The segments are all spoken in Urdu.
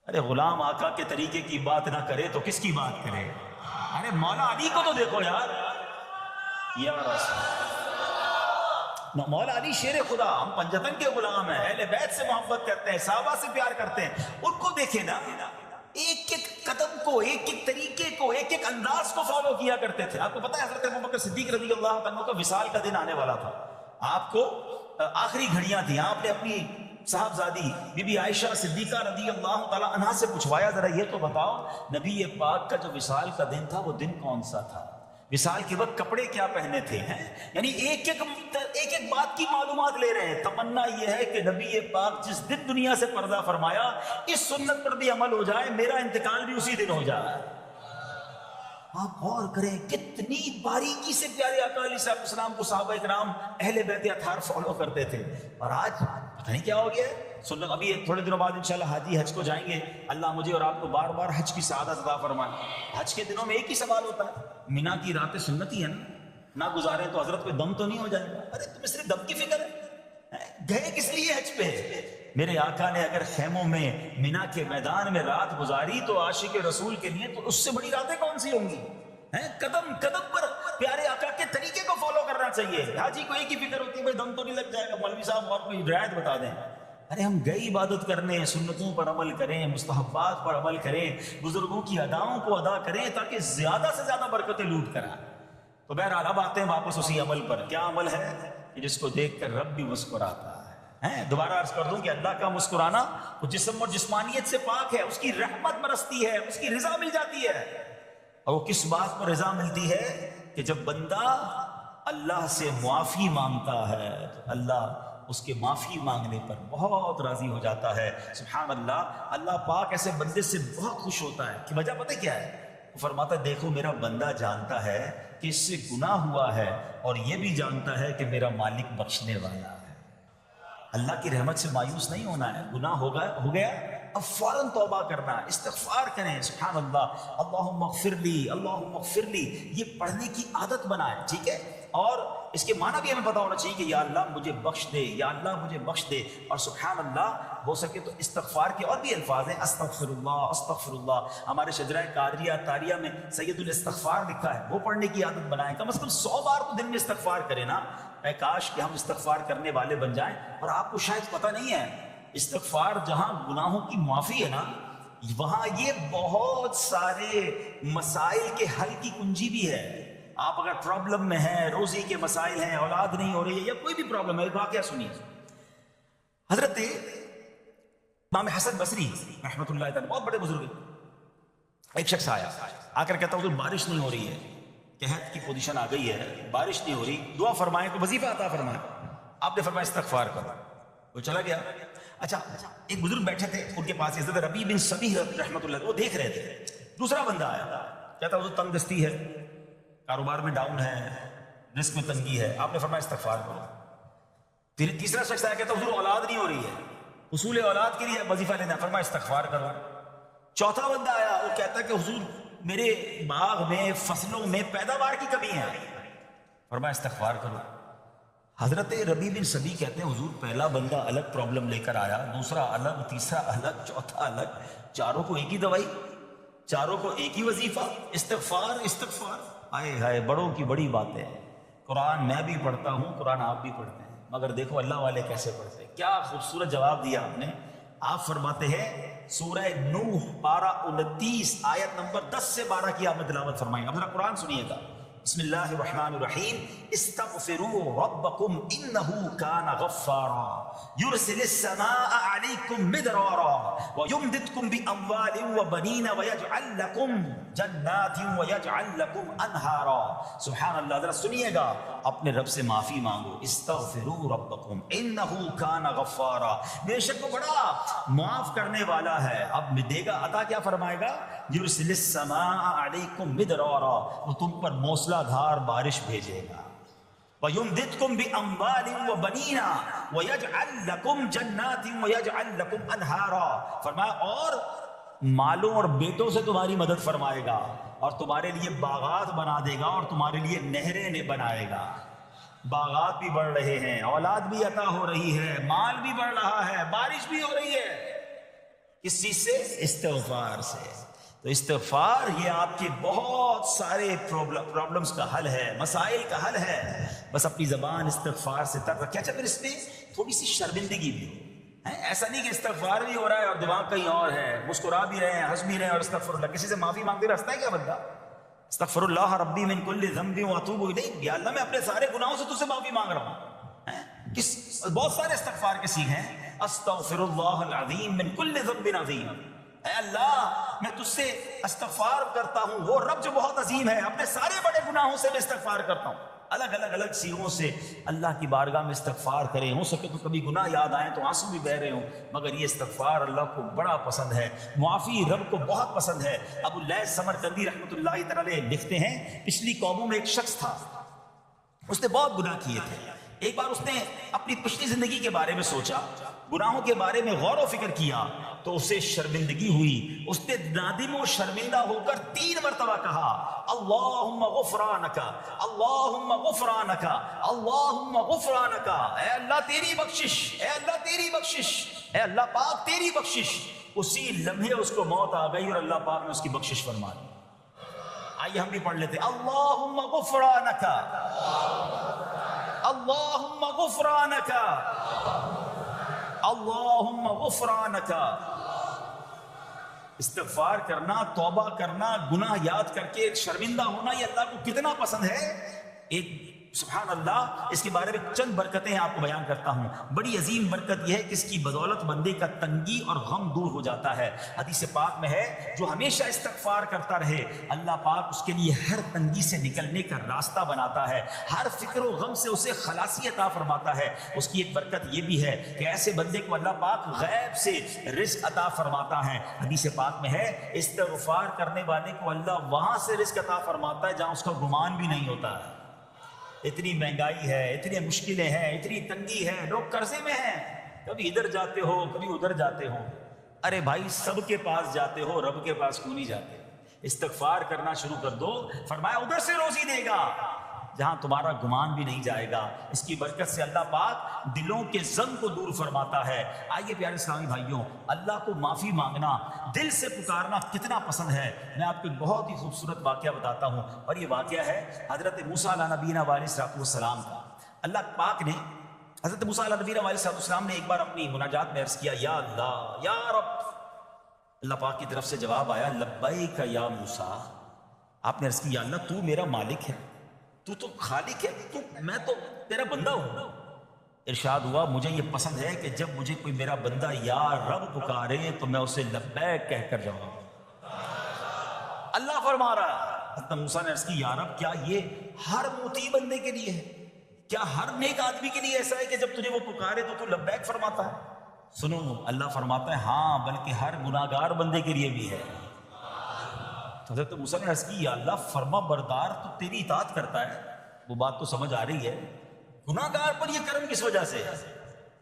ارے غلام آقا کے طریقے کی بات نہ کرے تو کس کی بات کرے؟ ارے مولا علی کو تو دیکھو یار، یا رسول مولا علی شیر خدا، ہم پنجتن کے غلام ہیں، اہل بیت سے محبت کرتے ہیں، صحابہ سے پیار کرتے ہیں، ان کو دیکھیں نا، ایک ایک قدم کو، ایک ایک طریقے کو، ایک ایک انداز کو فالو کیا کرتے تھے۔ آپ کو پتہ ہے حضرت ابوبکر صدیق رضی اللہ عنہ کا وصال کا دن آنے والا تھا، آپ کو آخری گھڑیاں تھیں، آپ نے اپنی صاحبزادی بی بی عائشہ صدیقہ رضی اللہ تعالی عنہا سے پوچھوایا ذرا یہ تو بتاؤ نبی پاک کا جو وصال کا دن تھا وہ دن کون سا تھا؟ وصال کے وقت کپڑے کیا پہنے تھے؟ ہیں یعنی ایک ایک بات کی معلومات لے رہے ہیں۔ تمنا یہ ہے کہ نبی پاک جس دن دنیا سے پردہ فرمایا اس سنت پر بھی عمل ہو جائے، میرا انتقال بھی اسی دن ہو جائے۔ آپ غور کریں کتنی باریکی سے پیارے آقا علیہ السلام کو صحابہ اکرام اہل بیت اطہار فالو کرتے تھے، اور آج پتہ نہیں کیا ہو گیا ہے۔ سنت ابھی تھوڑے دنوں بعد انشاءاللہ حاجی حج کو جائیں گے، اللہ مجھے اور آپ کو بار بار حج کی سعادت عطا فرمائے۔ حج کے دنوں میں ایک ہی سوال ہوتا ہے، مینا کی راتیں سنتی ہے نہ گزارے تو حضرت پہ دم تو نہیں ہو جائے گا؟ ارے تمہیں صرف دم کی فکر ہے، گئے کس لیے حج پہ؟ میرے آقا نے اگر خیموں میں مینا کے میدان میں رات گزاری تو عاشق رسول کے لیے تو اس سے بڑی راتیں کون سی ہوں گی؟ قدم قدم پر پیارے آقا کے طریقے کو فالو کرنا چاہیے۔ حاجی کو ایک ہی فکر ہوتی ہے بھائی دم تو نہیں لگ جائے گا، مولوی صاحب آپ کو رعایت بتا دیں۔ ارے ہم گئے عبادت کرنے، سنتوں پر عمل کریں، مستحبات پر عمل کریں، بزرگوں کی اداؤں کو ادا کریں تاکہ زیادہ سے زیادہ برکتیں لوٹ کر آئیں۔ تو بہرحال اب آتے ہیں واپس اسی عمل پر۔ کیا عمل ہے کہ جس کو دیکھ کر رب بھی مسکراتا ہے؟ دوبارہ عرض کر دوں کہ اللہ کا مسکرانا وہ جسم اور جسمانیت سے پاک ہے، اس کی رحمت برستی ہے، اس کی رضا مل جاتی ہے۔ اور وہ کس بات پر رضا ملتی ہے کہ جب بندہ اللہ سے معافی مانگتا ہے تو اللہ اس کے معافی مانگنے پر بہت راضی ہو جاتا ہے۔ سبحان اللہ، اللہ پاک ایسے بندے سے بہت خوش ہوتا ہے کہ وجہ پتہ کیا ہے؟ وہ فرماتا ہے دیکھو میرا بندہ جانتا ہے کہ اس سے گناہ ہوا ہے اور یہ بھی جانتا ہے کہ میرا مالک بخشنے والا ہے۔ اللہ کی رحمت سے مایوس نہیں ہونا ہے، گناہ ہو گیا اب فوراً توبہ کرنا، استغفار کریں۔ سبحان اللہ، اللہم اغفر لی، اللہم اغفر لی، یہ پڑھنے کی عادت بنائیں، ٹھیک ہے؟ اور اس کے معنی بھی ہمیں پتہ ہونا چاہیے کہ یا اللہ مجھے بخش دے، یا اللہ مجھے بخش دے۔ اور سبحان اللہ ہو سکے تو استغفار کے اور بھی الفاظ ہیں، استغفر اللہ، استغفر اللہ۔ ہمارے شجرہ قادریہ تاریہ میں سید الاستغفار لکھا ہے، وہ پڑھنے کی عادت بنائیں، کم از کم 100 بار تو دن میں استغفار کریں نا۔ اے کاش کہ ہم استغفار کرنے والے بن جائیں۔ اور آپ کو شاید پتہ نہیں ہے، استغفار جہاں گناہوں کی معافی ہے نا، وہاں یہ بہت سارے مسائل کے حل کی کنجی بھی ہے۔ آپ اگر پرابلم میں ہیں، روزی کے مسائل ہیں، اولاد نہیں ہو رہی ہے، یا کوئی بھی پرابلم ہے، ایک واقعہ سنیے۔ حضرت امام حسن بصری رحمۃ اللہ تعالی، بہت بڑے بزرگ، ایک شخص آیا آ کر کہتا حضور بارش نہیں ہو رہی ہے، قحط کی پوزیشن آ گئی ہے، بارش نہیں ہو رہی، دعا فرمائیں، کوئی وظیفہ عطا فرمائیں۔ آپ نے فرمایا استغفار کرو۔ وہ چلا گیا۔ اچھا ایک بزرگ بیٹھے تھے ان کے پاس، حضرت ربیع بن صبیح رحمۃ اللہ، وہ دیکھ رہے تھے۔ دوسرا بندہ آیا، کہتا حضور تنگ دستی ہے، کاروبار میں ڈاؤن ہے، رزق میں تنگی ہے۔ آپ نے فرمایا استغفار کرو۔ تیسرا شخص آیا، کہتا حضور اولاد نہیں ہو رہی ہے، حصول اولاد کے لیے وظیفہ لینا، فرمایا استغفار کرو۔ چوتھا بندہ آیا، وہ کہتا کہ حضور میرے باغ میں، فصلوں میں پیداوار کی کمی ہے، فرمایا استغفار کرو۔ حضرت ربیع بن صبیح کہتے ہیں حضور پہلا بندہ الگ پرابلم لے کر آیا، دوسرا الگ، تیسرا الگ، چوتھا الگ، چاروں کو ایک ہی دوائی، چاروں کو ایک ہی وظیفہ، استغفار استغفار۔ آئے ہائے، بڑوں کی بڑی باتیں۔ قرآن میں بھی پڑھتا ہوں، قرآن آپ بھی پڑھتے ہیں، مگر دیکھو اللہ والے کیسے پڑھتے ہیں۔ کیا خوبصورت جواب دیا آپ نے۔ آپ فرماتے ہیں سورہ نوح پارہ 29 آیت نمبر 10 سے 12 کی آپ نے تلاوت فرمائیں۔ اب ذرا قرآن سنیے گا۔ بسم اللہ الرحمن الرحیم، استغفروا ربکم انہ کان غفارا یرسل السماء علیکم مدرارا ویمددکم باموال وبنین ویجعل لکم جنات ویجعل لکم انہارا۔ سبحان اللہ، ذرا سنیے گا، اپنے رب سے معافی مانگو۔ استغفروا ربکم انہ کان غفارا، بے شک وہ بڑا معاف کرنے والا ہے۔ اب دے گا، عطا کیا فرمائے گا؟ یرسل السماء علیکم مدرارا، وہ تم پر موسلا دھار بارش بھیجے گا۔ وَيُمْدِدْكُمْ بِأَمْوَالٍ وَبَنِينَ وَيَجْعَلْ لَكُمْ جَنَّاتٍ وَيَجْعَلْ لَكُمْ أَنْهَارًا، فرمایا اور مالوں اور بیٹوں سے تمہاری مدد فرمائے گا، اور تمہارے لیے باغات بنا دے گا، اور تمہارے لیے نہریں بنائے گا۔ باغات بھی بڑھ رہے ہیں، اولاد بھی عطا ہو رہی ہے، مال بھی بڑھ رہا ہے، بارش بھی ہو رہی ہے۔ کس چیز سے؟ استغفار سے. تو استغفار یہ آپ کے بہت سارے پرابلمز کا حل ہے، مسائل کا حل ہے. بس اپنی زبان استغفار سے تر رکھے. اچھا پھر اس میں تھوڑی سی شرمندگی بھی ہو. ایسا نہیں کہ استغفار بھی ہو رہا ہے اور دماغ کہیں اور ہے، مسکرا بھی رہے ہیں، ہنس بھی رہے ہیں اور استغفر اللہ. کسی سے معافی مانگتے رہتا ہے کیا بندہ؟ استغفر اللہ ربی من کل ذنب واتوب الیہ، یا اللہ میں اپنے سارے گناہوں سے تجھ سے معافی مانگ رہا ہوں. بہت سارے استغفار کے سیکھ ہیں. استغفر اللہ العظیم من کل ذنب عظیم، اے اللہ میں تجھ سے استغفار کرتا ہوں، وہ رب جو بہت عظیم ہے، اپنے سارے بڑے گناہوں سے میں استغفار کرتا ہوں. الگ سیغوں سے اللہ کی بارگاہ میں استغفار کریں. ہو سکے تو کبھی گناہ یاد آئیں تو آنسو بھی بہ رہے ہوں، مگر یہ استغفار اللہ کو بڑا پسند ہے، معافی رب کو بہت پسند ہے. ابو اللیث سمرقندی رحمۃ اللہ تعالی لکھتے ہیں پچھلی قوموں میں ایک شخص تھا، اس نے بہت گناہ کیے تھے. ایک بار اس نے اپنی پچھلی زندگی کے بارے میں سوچا، گناہوں کے بارے میں غور و فکر کیا تو اسے شرمندگی ہوئی. اس نے نادم و شرمندہ ہو کر 3 مرتبہ کہا اللہم غفرانک اللہم غفرانک اللہم غفرانک، اے اللہ تیری بخشش، اے اللہ تیری بخشش، اے اللہ پاک تیری بخشش. اسی لمحے اس کو موت آ گئی اور اللہ پاک نے اس کی بخشش فرما دی. آئیے ہم بھی پڑھ لیتے اللہم غفرانک اللہم غفرانک اللہم غفرانک. استغفار کرنا، توبہ کرنا، گناہ یاد کر کے شرمندہ ہونا، یہ اللہ کو کتنا پسند ہے. ایک سبحان اللہ، اس کے بارے میں چند برکتیں آپ کو بیان کرتا ہوں. بڑی عظیم برکت یہ ہے کہ اس کی بدولت بندے کا تنگی اور غم دور ہو جاتا ہے. حدیث پاک میں ہے جو ہمیشہ استغفار کرتا رہے اللہ پاک اس کے لیے ہر تنگی سے نکلنے کا راستہ بناتا ہے، ہر فکر و غم سے اسے خلاصی عطا فرماتا ہے. اس کی ایک برکت یہ بھی ہے کہ ایسے بندے کو اللہ پاک غیب سے رزق عطا فرماتا ہے. حدیث پاک میں ہے استغفار کرنے والے کو اللہ وہاں سے رزق عطا فرماتا ہے جہاں اس کا گمان بھی نہیں ہوتا ہے. اتنی مہنگائی ہے، اتنی مشکلیں ہیں، اتنی تنگی ہے، لوگ قرضے میں ہیں، کبھی ادھر جاتے ہو کبھی ادھر جاتے ہو. ارے بھائی سب کے پاس جاتے ہو، رب کے پاس کیوں نہیں جاتے؟ استغفار کرنا شروع کر دو، فرمایا ادھر سے روزی دے گا جہاں تمہارا گمان بھی نہیں جائے گا. اس کی برکت سے اللہ پاک دلوں کے زنگ کو دور فرماتا ہے. آئیے پیارے اسلامی بھائیوں، اللہ کو معافی مانگنا، دل سے پکارنا کتنا پسند ہے. میں آپ کو ایک بہت ہی خوبصورت واقعہ بتاتا ہوں، اور یہ واقعہ ہے حضرت موسیٰ علیہ نبینا علیہ السلام کا. اللہ پاک نے حضرت موسیٰ علیہ نبینا علیہ السلام نے ایک بار اپنی مناجات میں عرض کیا یا اللہ یا رب. اللہ پاک کی طرف سے جواب آیا لبیک یا موسیٰ. آپ نے عرض کی یا اللہ تو میرا مالک ہے، تو خالق ہے، میں تو تیرا بندہ ہوں. ارشاد ہوا مجھے یہ پسند ہے کہ جب مجھے کوئی میرا بندہ یا رب پکارے تو میں اسے لبیک کہہ کر جاؤں. اللہ فرما رہا ہے. حضرت موسیٰ نے عرض کی یا رب کیا یہ ہر موتی بندے کے لیے ہے؟ کیا ہر نیک آدمی کے لیے ایسا ہے کہ جب تجھے وہ پکارے تو لبیک فرماتا ہے؟ سنو اللہ فرماتا ہے ہاں بلکہ ہر گناہگار بندے کے لیے بھی ہے. حضرت موسیٰ نے عرض کی یا اللہ فرما بردار تو تیری اطاعت کرتا ہے، وہ بات تو سمجھ آ رہی ہے، گناہگار پر یہ کرم کس وجہ سے؟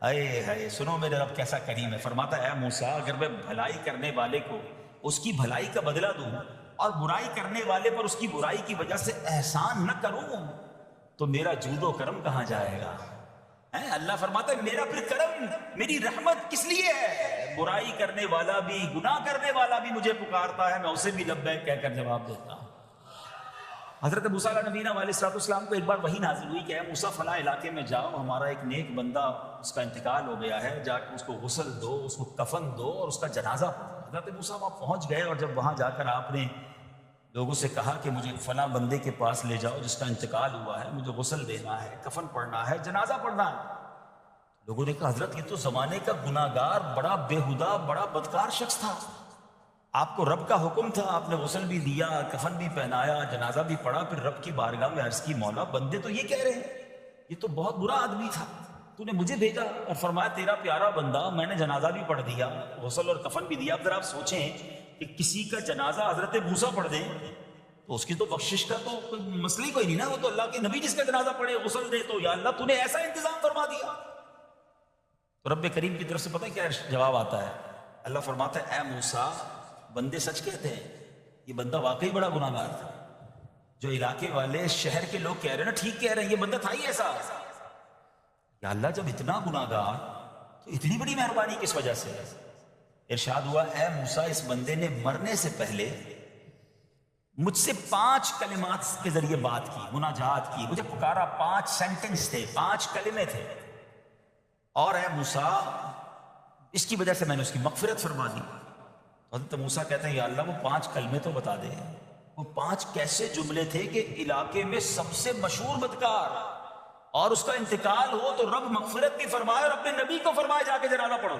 اے سنو میرے رب کیسا کریم ہے. فرماتا ہے اے موسیٰ اگر میں بھلائی کرنے والے کو اس کی بھلائی کا بدلہ دوں اور برائی کرنے والے پر اس کی برائی کی وجہ سے احسان نہ کروں تو میرا جود و کرم کہاں جائے گا؟ اللہ فرماتا ہے میرا پھر کرم، میری رحمت کس لیے ہے؟ برائی کرنے والا بھی، گناہ کرنے والا بھی مجھے پکارتا ہے، میں اسے بھی لبیک کہہ کر جواب دیتا ہوں. حضرت موسیٰ علیہ نبینا علیہ السلام کو ایک بار وحی نازل ہوئی کہ اے موسیٰ فلاں علاقے میں جاؤ، ہمارا ایک نیک بندہ اس کا انتقال ہو گیا ہے، جا کے اس کو غسل دو، اس کو کفن دو اور اس کا جنازہ پڑھو. حضرت موسیٰ وہاں پہنچ گئے اور جب وہاں جا کر آپ نے لوگوں سے کہا کہ مجھے فلاں بندے کے پاس لے جاؤ جس کا انتقال ہوا ہے، مجھے غسل دینا ہے، کفن پڑھنا ہے، جنازہ پڑھنا ہے. لوگوں نے کہا حضرت یہ تو زمانے کا گناہگار، بڑا بےہودہ، بڑا بدکار شخص تھا، آپ کو رب کا حکم تھا، آپ نے غسل بھی دیا، کفن بھی پہنایا، جنازہ بھی پڑھا، پھر رب کی بارگاہ میں عرض کی مولا بندے تو یہ کہہ رہے ہیں یہ تو بہت برا آدمی تھا، تو نے مجھے بھیجا اور فرمایا تیرا پیارا بندہ، میں نے جنازہ بھی پڑھ دیا، غسل اور کفن بھی دیا. اب ذرا آپ سوچیں کہ کسی کا جنازہ حضرت موسیٰ پڑھ دیں تو اس کی تو بخشش کا تو کوئی مسئلہ ہی کوئی نہیں نا، وہ تو اللہ کے نبی جس کا جنازہ پڑھے غسل دے تو یا اللہ تو نے ایسا انتظام فرما دیا. تو رب کریم کی طرف سے پتہ کیا جواب آتا ہے؟ اللہ فرماتا ہے اے موسیٰ بندے سچ کہتے ہیں، یہ بندہ واقعی بڑا گناہگار تھا. جو علاقے والے شہر کے لوگ کہہ رہے ہیں نا ٹھیک کہہ رہے ہیں، یہ بندہ تھا ہی ایسا. یا اللہ جب اتنا گناہگار تو اتنی بڑی مہربانی کس وجہ سے؟ ارشاد ہوا اے موسیٰ اس بندے نے مرنے سے پہلے مجھ سے 5 کلمات کے ذریعے بات کی، مناجات کی، مجھے پکارا، 5 سینٹنس تھے، 5 کلمے تھے، اور اے موسیٰ اس کی وجہ سے میں نے اس کی مغفرت فرما دی۔ حضرت موسیٰ کہتے ہیں یا اللہ وہ 5 کلمے تو بتا دے، وہ 5 کیسے جملے تھے کہ علاقے میں سب سے مشہور بدکار اور اس کا انتقال ہو تو رب مغفرت بھی فرمائے اور اپنے نبی کو فرمائے جا کے جنازہ پڑھو۔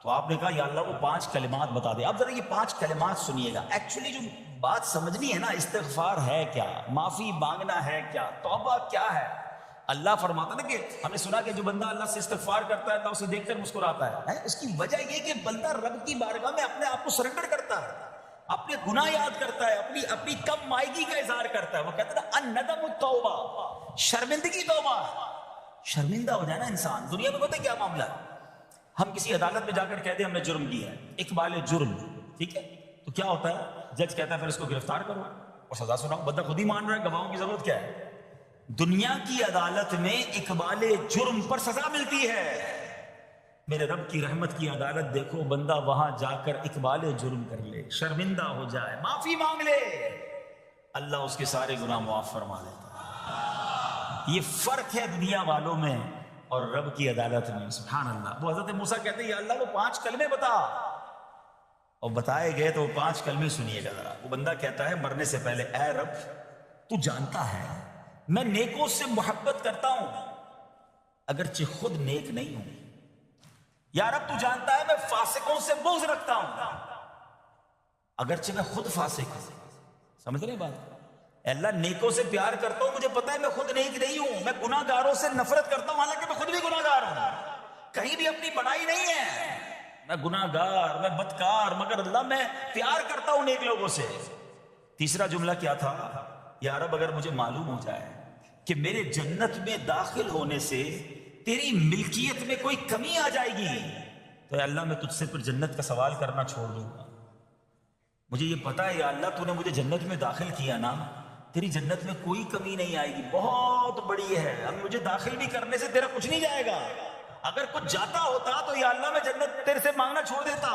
تو آپ نے کہا یا اللہ وہ 5 کلمات بتا دے۔ اب ذرا یہ 5 کلمات سنیے گا، ایکچولی جو بات سمجھنی ہے نا، استغفار ہے کیا، معافی مانگنا ہے کیا، توبہ کیا ہے۔ اللہ فرماتا نا کہ ہم نے سنا کہ جو بندہ اللہ سے استغفار کرتا ہے اللہ اسے دیکھ کر مسکراتا ہے، اس کی وجہ یہ کہ بندہ رب کی بارگاہ میں اپنے آپ کو سرنڈر کرتا ہے، اپنے گناہ یاد کرتا ہے، اپنی کم مائگی کا اظہار کرتا ہے۔ وہ کہتا ہے نا الندم التوبہ، شرمندگی توبہ۔ شرمندہ ہو جائے نا انسان، دنیا میں پتہ ہے کیا معاملہ ہے، ہم کسی عدالت میں جا کر کہتے ہیں ہم نے جرم کیا ہے، اقبال جرم، ٹھیک ہے، تو کیا ہوتا ہے، جج کہتا ہے پھر اس کو گرفتار کرو اور سزا سناؤ، بندہ خود ہی مان رہا ہے، گواہوں کی ضرورت کیا ہے۔ دنیا کی عدالت میں اقبال جرم پر سزا ملتی ہے، میرے رب کی رحمت کی عدالت دیکھو، بندہ وہاں جا کر اقبال جرم کر لے، شرمندہ ہو جائے، معافی مانگ لے، اللہ اس کے سارے گناہ معاف فرما دیتا ہے۔ یہ فرق ہے دنیا والوں میں اور رب کی عدالت میں، سبحان اللہ۔ وہ حضرت موسیٰ کہتے ہیں یا اللہ وہ 5 کلمے بتا، اور بتائے گئے تو وہ 5 کلمے سنیے گا ذرا۔ وہ بندہ کہتا ہے مرنے سے پہلے اے رب تو جانتا ہے میں نیکوں سے محبت کرتا ہوں اگرچہ خود نیک نہیں ہوں، یا رب تو جانتا ہے میں فاسقوں سے بغض رکھتا ہوں اگرچہ میں خود فاسق ہوں۔ سمجھ رہے بات، اللہ نیکوں سے پیار کرتا ہوں، مجھے پتا ہے میں خود نیک نہیں ہوں، میں گناہ گاروں سے نفرت کرتا ہوں حالانکہ میں خود بھی گناہ گار ہوں، کہیں بھی اپنی بڑائی نہیں ہے، میں گناہ گار، میں بدکار، مگر اللہ میں پیار کرتا ہوں نیک لوگوں سے۔ تیسرا جملہ کیا تھا، یا رب اگر مجھے معلوم ہو جائے کہ میرے جنت میں داخل ہونے سے تیری ملکیت میں کوئی کمی آ جائے گی تو اے اللہ میں تجھ سے پھر جنت کا سوال کرنا چھوڑ دوں گا۔ مجھے یہ پتا ہے یا اللہ تو نے مجھے جنت میں داخل کیا نا، تیری جنت میں کوئی کمی نہیں آئے گی، بہت بڑی ہے، اب مجھے داخل بھی کرنے سے تیرا کچھ نہیں جائے گا، اگر کچھ جاتا ہوتا تو یا اللہ میں جنت تیرے سے مانگنا چھوڑ دیتا۔